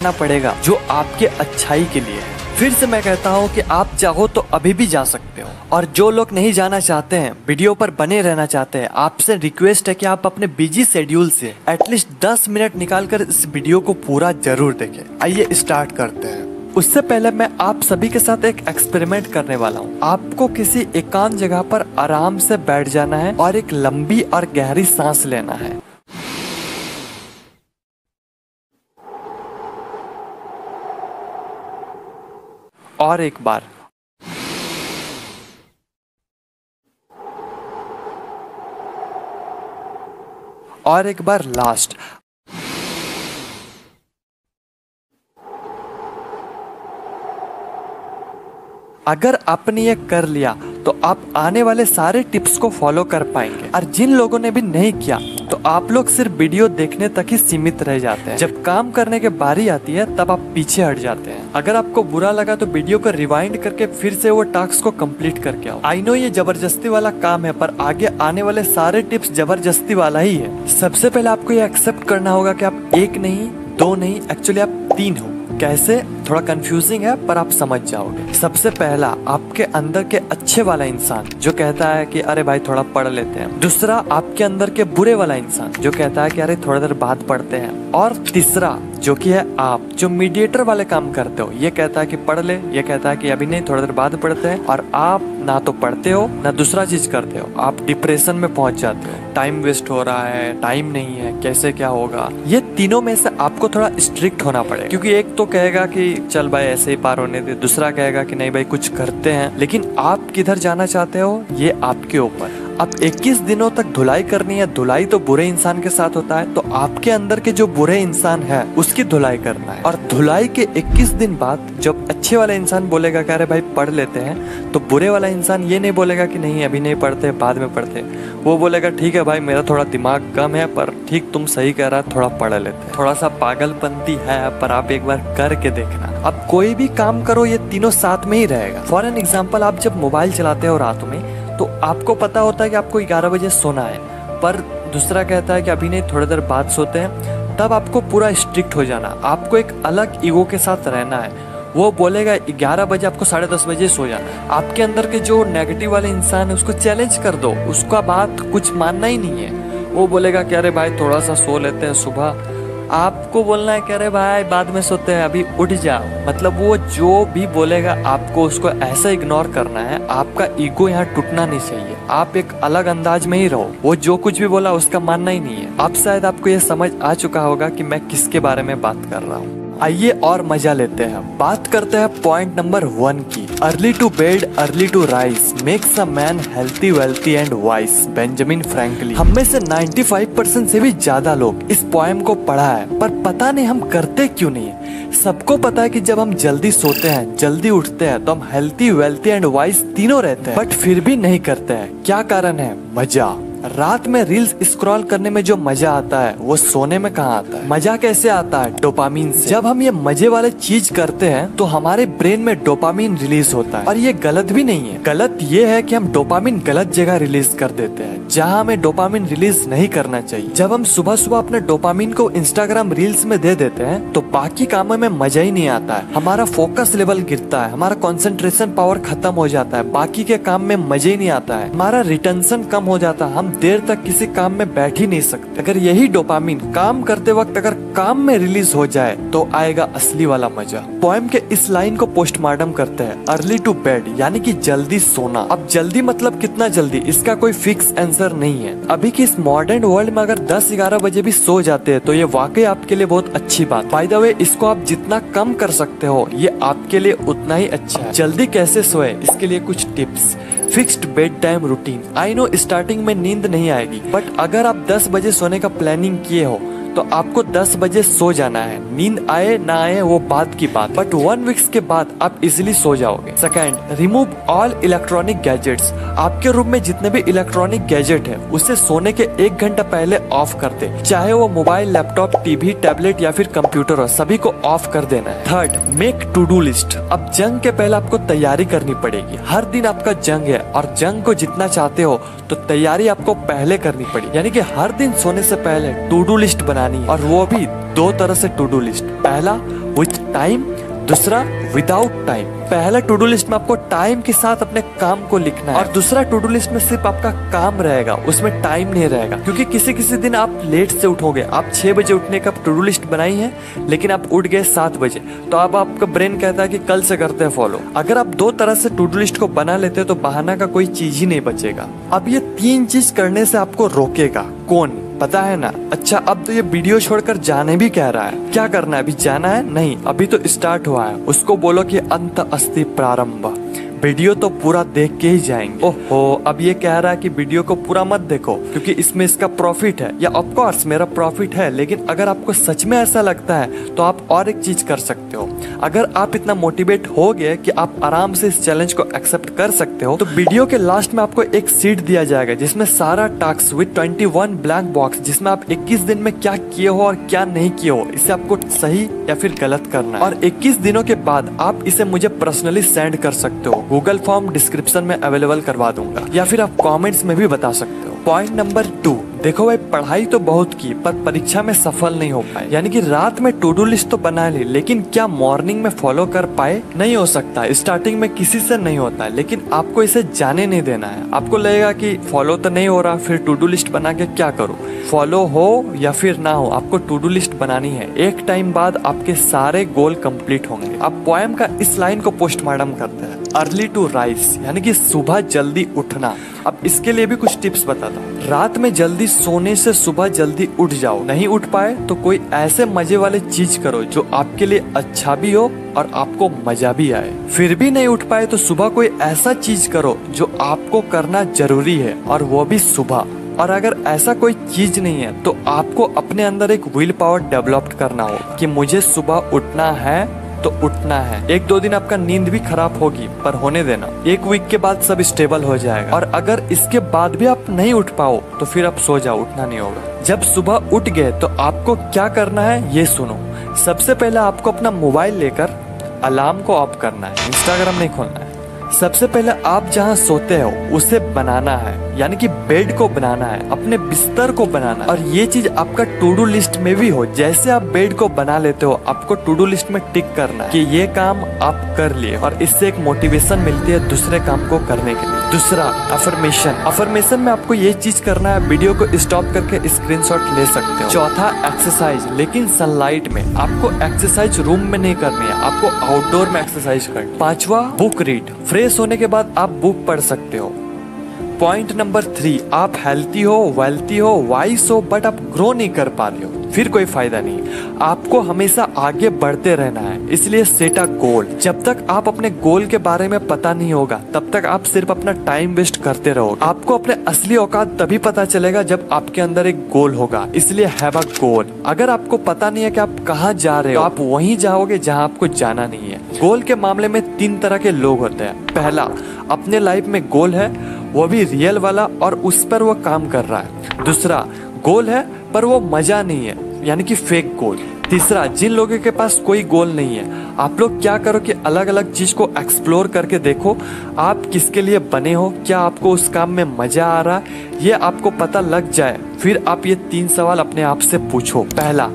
काटना पड़ेगा जो आपके अच्छाई के लिए है। फिर से मैं कहता हूँ कि आप चाहो तो अभी भी जा सकते हो, और जो लोग नहीं जाना चाहते हैं, वीडियो पर बने रहना चाहते हैं, आपसे रिक्वेस्ट है कि आप अपने बिजी शेड्यूल से एटलीस्ट 10 मिनट निकालकर इस वीडियो को पूरा जरूर देखें। आइए स्टार्ट करते हैं। उससे पहले मैं आप सभी के साथ एक एक्सपेरिमेंट करने वाला हूँ। आपको किसी एकांत जगह पर आराम से बैठ जाना है और एक लंबी और गहरी सांस लेना है। और एक बार। और एक बार लास्ट। अगर आपने ये कर लिया तो आप आने वाले सारे टिप्स को फॉलो कर पाएंगे, और जिन लोगों ने भी नहीं किया तो आप लोग सिर्फ वीडियो देखने तक ही सीमित रह जाते हैं। जब काम करने की बारी आती है तब आप पीछे हट जाते हैं। अगर आपको बुरा लगा तो वीडियो को रिवाइंड करके फिर से वो टास्क को कंप्लीट करके आओ। आई नो ये जबरदस्ती वाला काम है, पर आगे आने वाले सारे टिप्स जबरदस्ती वाला ही है। सबसे पहले आपको ये एक्सेप्ट करना होगा कि आप एक नहीं, दो नहीं, एक्चुअली आप 3 हो। कैसे? थोड़ा कंफ्यूजिंग है पर आप समझ जाओगे। सबसे पहला, आपके अंदर के अच्छे वाला इंसान जो कहता है कि अरे भाई थोड़ा पढ़ लेते हैं। दूसरा, आपके अंदर के बुरे वाला इंसान जो कहता है कि अरे थोड़ा देर बाद पढ़ते हैं। और तीसरा जो कि है आप, जो मीडिएटर वाले काम करते हो, ये कहता है कि पढ़ ले, ये कहता है कि अभी नहीं, थोड़ा देर बाद पढ़ते हैं। और आप ना तो पढ़ते हो ना दूसरा चीज करते हो, आप डिप्रेशन में पहुंच जाते हो। टाइम वेस्ट हो रहा है, टाइम नहीं है, कैसे क्या होगा। ये तीनों में से आपको थोड़ा स्ट्रिक्ट होना पड़ेगा, क्योंकि एक तो कहेगा कि चल भाई ऐसे ही पार होने दे, दूसरा कहेगा कि नहीं भाई कुछ करते हैं। लेकिन आप किधर जाना चाहते हो ये आपके ऊपर। अब 21 दिनों तक धुलाई करनी है। धुलाई तो बुरे इंसान के साथ होता है, तो आपके अंदर के जो बुरे इंसान है उसकी धुलाई करना है। और धुलाई के 21 दिन बाद जब अच्छे वाला इंसान बोलेगा कि अरे भाई पढ़ लेते हैं, तो बुरे वाला इंसान ये नहीं बोलेगा कि नहीं अभी नहीं पढ़ते, बाद में पढ़ते। वो बोलेगा ठीक है भाई मेरा थोड़ा दिमाग कम है, पर ठीक तुम सही कह रहा, थोड़ा पढ़ लेते हैं। थोड़ा सा पागलपंती है पर आप एक बार करके देखना। अब कोई भी काम करो ये तीनों साथ में ही रहेगा। फॉर एन एग्जाम्पल, आप जब मोबाइल चलाते हो रात में तो आपको पता होता है कि आपको 11 बजे सोना है, पर दूसरा कहता है कि अभी नहीं, थोड़ी देर बाद सोते हैं। तब आपको पूरा स्ट्रिक्ट हो जाना। आपको एक अलग ईगो के साथ रहना है। वो बोलेगा 11 बजे, आपको 10:30 बजे सो जाना। आपके अंदर के जो नेगेटिव वाले इंसान है उसको चैलेंज कर दो, उसका बात कुछ मानना ही नहीं है। वो बोलेगा कि अरे भाई थोड़ा सा सो लेते हैं सुबह। आपको बोलना है कि अरे भाई बाद में सोते हैं, अभी उठ जाओ। मतलब वो जो भी बोलेगा आपको उसको ऐसा इग्नोर करना है। आपका ईगो यहाँ टूटना नहीं चाहिए। आप एक अलग अंदाज में ही रहो। वो जो कुछ भी बोला उसका मानना ही नहीं है। अब शायद आपको ये समझ आ चुका होगा कि मैं किसके बारे में बात कर रहा हूँ। आइए और मजा लेते हैं। बात करते हैं पॉइंट नंबर 1 की। Early to bed early to rise makes a man healthy wealthy and wise, Benjamin Franklin. हम में से 95% से भी ज्यादा लोग इस पोएम को पढ़ा है, पर पता नहीं हम करते क्यों नहीं है। सबको पता है कि जब हम जल्दी सोते हैं, जल्दी उठते हैं, तो हम हेल्थी वेल्थी एंड वाइज तीनों रहते हैं, बट फिर भी नहीं करते हैं। क्या कारण है? मजा। रात में रील्स स्क्रॉल करने में जो मजा आता है वो सोने में कहाँ आता है? मजा कैसे आता है? डोपामीन से। जब हम ये मजे वाले चीज करते हैं तो हमारे ब्रेन में डोपामीन रिलीज होता है, और ये गलत भी नहीं है। गलत ये है कि हम डोपामीन गलत जगह रिलीज कर देते हैं, जहाँ हमें डोपामीन रिलीज नहीं करना चाहिए। जब हम सुबह सुबह अपने डोपामीन को इंस्टाग्राम रील्स में दे देते हैं तो बाकी कामों में मजा ही नहीं आता है। हमारा फोकस लेवल गिरता है, हमारा कंसंट्रेशन पावर खत्म हो जाता है, बाकी के काम में मजा ही नहीं आता है, हमारा रिटेंशन कम हो जाता है, हम देर तक किसी काम में बैठ ही नहीं सकते। अगर यही डोपामीन काम करते वक्त अगर काम में रिलीज हो जाए तो आएगा असली वाला मजा। पोएम के इस लाइन को पोस्टमार्टम करते हैं, अर्ली टू बेड यानी कि जल्दी सोना। अब जल्दी मतलब कितना जल्दी, इसका कोई फिक्स आंसर नहीं है। अभी की इस मॉडर्न वर्ल्ड में अगर 10-11 बजे भी सो जाते हैं तो ये वाकई आपके लिए बहुत अच्छी बात। बाय द वे, इसको आप जितना कम कर सकते हो ये आपके लिए उतना ही अच्छा है। जल्दी कैसे सोए, इसके लिए कुछ tips. Fixed bed time routine. I know starting में नींद नहीं आएगी, बट अगर आप 10 बजे सोने का प्लानिंग किए हो तो आपको 10 बजे सो जाना है। नींद आए ना आए वो बात की बात, बट 1 वीक्स के बाद आप इजिली सो जाओगे। Second, remove all electronic gadgets. आपके रूम में जितने भी इलेक्ट्रॉनिक गैजेट है उसे सोने के 1 घंटा पहले ऑफ कर दे, चाहे वो मोबाइल, लैपटॉप, टीवी, टैबलेट या फिर कंप्यूटर हो, सभी को ऑफ कर देना है। Third, make to do list. अब जंग के पहले आपको तैयारी करनी पड़ेगी। हर दिन आपका जंग है और जंग को जितना चाहते हो तो तैयारी आपको पहले करनी पड़ेगी, यानी कि हर दिन सोने से पहले टू डू लिस्ट बना, और वो भी 2 तरह से टू डू लिस्ट। पहला, विथ टाइम, दूसरा विदाउट टाइम। पहला टू डू लिस्ट में आपको टाइम के साथ अपने काम को लिखना है और दूसरा टू डू लिस्ट में सिर्फ आपका काम रहेगा, उसमें टाइम नहीं रहेगा। क्योंकि किसी किसी दिन आप लेट से उठोगे, आप 6 बजे उठने का टू डू लिस्ट बनाई है लेकिन आप उठ गए 7 बजे, तो अब आपका ब्रेन कहता है कि कल से करते हैं फॉलो। अगर आप 2 तरह से टू डू लिस्ट को बना लेते हैं तो बहाना का कोई चीज ही नहीं बचेगा। अब ये 3 चीज करने से आपको रोकेगा कौन, पता है ना? अच्छा, अब तो ये वीडियो छोड़कर जाने भी कह रहा है। क्या करना है? अभी जाना है? नहीं, अभी तो स्टार्ट हुआ है। उसको बोलो कि अंत अस्ति प्रारंभ, वीडियो तो पूरा देख के ही जाएंगे। ओहो, अब ये कह रहा है कि वीडियो को पूरा मत देखो क्योंकि इसमें इसका प्रॉफिट है। या ऑफ कोर्स मेरा प्रॉफिट है, लेकिन अगर आपको सच में ऐसा लगता है तो आप और एक चीज कर सकते हो। अगर आप इतना मोटिवेट हो गए कि आप आराम से इस चैलेंज को एक्सेप्ट कर सकते हो, तो वीडियो के लास्ट में आपको एक सीट दिया जाएगा जिसमें सारा टास्क विद 21 ब्लैंक बॉक्स, जिसमें आप 21 दिन में क्या किए हो और क्या नहीं किए हो, इसे आपको सही या फिर गलत करना है। और 21 दिनों के बाद आप इसे मुझे पर्सनली सेंड कर सकते हो। गूगल फॉर्म डिस्क्रिप्शन में अवेलेबल करवा दूंगा या फिर आप कमेंट्स में भी बता सकते हो। पॉइंट नंबर 2, देखो भाई, पढ़ाई तो बहुत की पर परीक्षा में सफल नहीं हो पाए। यानी कि रात में टू डू लिस्ट तो बना ली, लेकिन क्या मॉर्निंग में फॉलो कर पाए? नहीं हो सकता। स्टार्टिंग में किसी से नहीं होता है, लेकिन आपको इसे जाने नहीं देना है। आपको लगेगा कि फॉलो तो नहीं हो रहा, फिर टू डू लिस्ट बना के क्या करूँ? फॉलो हो या फिर ना हो, आपको टू डू लिस्ट बनानी है। एक टाइम बाद आपके सारे गोल कंप्लीट होंगे। अब पोएम का इस लाइन को पोस्टमार्टम करते हैं, अर्ली टू राइज, यानी कि सुबह जल्दी उठना। अब इसके लिए भी कुछ टिप्स बताता हूँ। रात में जल्दी सोने से सुबह जल्दी उठ जाओ। नहीं उठ पाए तो कोई ऐसे मजे वाले चीज करो जो आपके लिए अच्छा भी हो और आपको मजा भी आए। फिर भी नहीं उठ पाए तो सुबह कोई ऐसा चीज करो जो आपको करना जरूरी है और वो भी सुबह। और अगर ऐसा कोई चीज नहीं है तो आपको अपने अंदर एक विल पावर डेवलप करना होगा कि मुझे सुबह उठना है तो उठना है। 1-2 दिन आपका नींद भी खराब होगी पर होने देना, 1 वीक के बाद सब स्टेबल हो जाएगा। और अगर इसके बाद भी आप नहीं उठ पाओ तो फिर आप सो जाओ, उठना नहीं होगा। जब सुबह उठ गए तो आपको क्या करना है ये सुनो। सबसे पहले आपको अपना मोबाइल लेकर अलार्म को ऑफ करना है, इंस्टाग्राम नहीं खोलना है। सबसे पहले आप जहाँ सोते हो उसे बनाना है, यानी कि बेड को बनाना है, अपने बिस्तर को बनाना है। और ये चीज आपका टू डू लिस्ट में भी हो। जैसे आप बेड को बना लेते हो, आपको टू डू लिस्ट में टिक करना है कि ये काम आप कर लिए, और इससे एक मोटिवेशन मिलती है दूसरे काम को करने के लिए। दूसरा, अफर्मेशन। अफर्मेशन में आपको ये चीज करना है, वीडियो को स्टॉप करके स्क्रीनशॉट ले सकते हो। चौथा, एक्सरसाइज, लेकिन सनलाइट में। आपको एक्सरसाइज रूम में नहीं करनी है, आपको आउटडोर में एक्सरसाइज करनी। 5वां, बुक रीड। फ्रेश होने के बाद आप बुक पढ़ सकते हो। पॉइंट नंबर 3, आप हेल्थी हो, वेल्थी हो, वाइस हो, बट आप ग्रो नहीं कर पा रहे हो, फिर कोई फायदा नहीं। आपको हमेशा आगे बढ़ते रहना है, इसलिए सेट अ गोल। जब तक आप अपने गोल के बारे में पता नहीं होगा तब तक आप सिर्फ अपना टाइम वेस्ट करते रहोगे। आपको अपने असली औकात तभी पता चलेगा जब आपके अंदर एक गोल होगा, इसलिए हैव अ गोल। अगर आपको पता नहीं है कि आप कहाँ जा रहे हो, तो आप वहीं जाओगे जहाँ आपको जाना नहीं है। गोल के मामले में 3 तरह के लोग होते हैं। पहला, अपने लाइफ में गोल है, वो भी रियल वाला, और उस पर वो काम कर रहा है। दूसरा, गोल है पर वो मजा नहीं है, यानी कि फेक गोल। तीसरा, जिन लोगों के पास कोई गोल नहीं है। आप लोग क्या करो कि अलग अलग चीज को एक्सप्लोर करके देखो, आप किसके लिए बने हो, क्या आपको उस काम में मजा आ रहा है, ये आपको पता लग जाए। फिर आप ये 3 सवाल अपने आप से पूछो। पहला,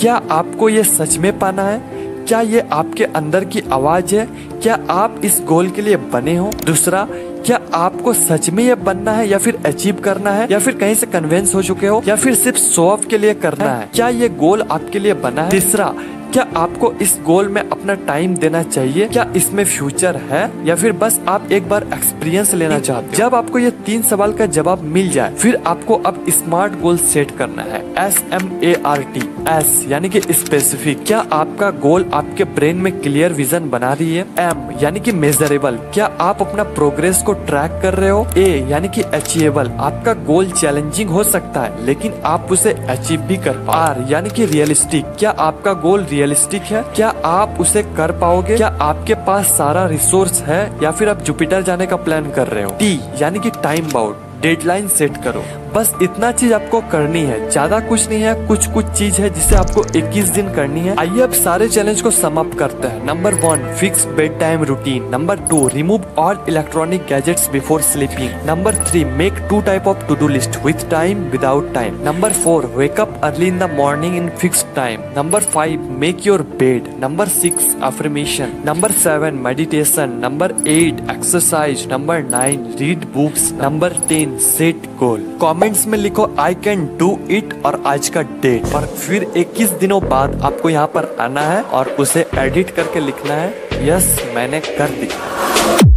क्या आपको ये सच में पाना है? क्या ये आपके अंदर की आवाज है? क्या आप इस गोल के लिए बने हो? दूसरा, क्या आपको सच में ये बनना है या फिर अचीव करना है, या फिर कहीं से कन्विंस हो चुके हो, या फिर सिर्फ शो ऑफ के लिए करना है? क्या ये गोल आपके लिए बना है? तीसरा, क्या आपको इस गोल में अपना टाइम देना चाहिए? क्या इसमें फ्यूचर है, या फिर बस आप एक बार एक्सपीरियंस लेना चाहते हो? जब आपको ये 3 सवाल का जवाब मिल जाए, फिर आपको अब स्मार्ट गोल सेट करना है। SMART, S यानी कि स्पेसिफिक। क्या आपका गोल आपके ब्रेन में क्लियर विजन बना रही है? M यानी कि मेजरेबल। क्या आप अपना प्रोग्रेस को ट्रैक कर रहे हो? A यानी कि अचीवेबल। आपका गोल चैलेंजिंग हो सकता है लेकिन आप उसे अचीव भी कर पाओ। R यानी कि रियलिस्टिक। क्या आपका गोल रियलिस्टिक है? क्या आप उसे कर पाओगे? क्या आपके पास सारा रिसोर्स है, या फिर आप जुपिटर जाने का प्लान कर रहे हो? T यानी कि टाइम बाउंड, डेडलाइन सेट करो। बस इतना चीज आपको करनी है, ज्यादा कुछ नहीं है। कुछ चीज है जिसे आपको 21 दिन करनी है। आइए अब सारे चैलेंज को समाप्त करते हैं। Number 1, fix bed time routine. Number 2, remove all electronic gadgets before sleeping. Number 3, make 2 type of to do list, with time, without time. Number 4, wake up early in the morning in fixed time. Number 5, make your bed. Number 6, affirmation. Number 7, meditation. Number 8, exercise. Number 9, read books. Number 10, set goal. Comments में लिखो I can do it और आज का date, और फिर 21 दिनों बाद आपको यहाँ पर आना है और उसे एडिट करके लिखना है यस मैंने कर दिया।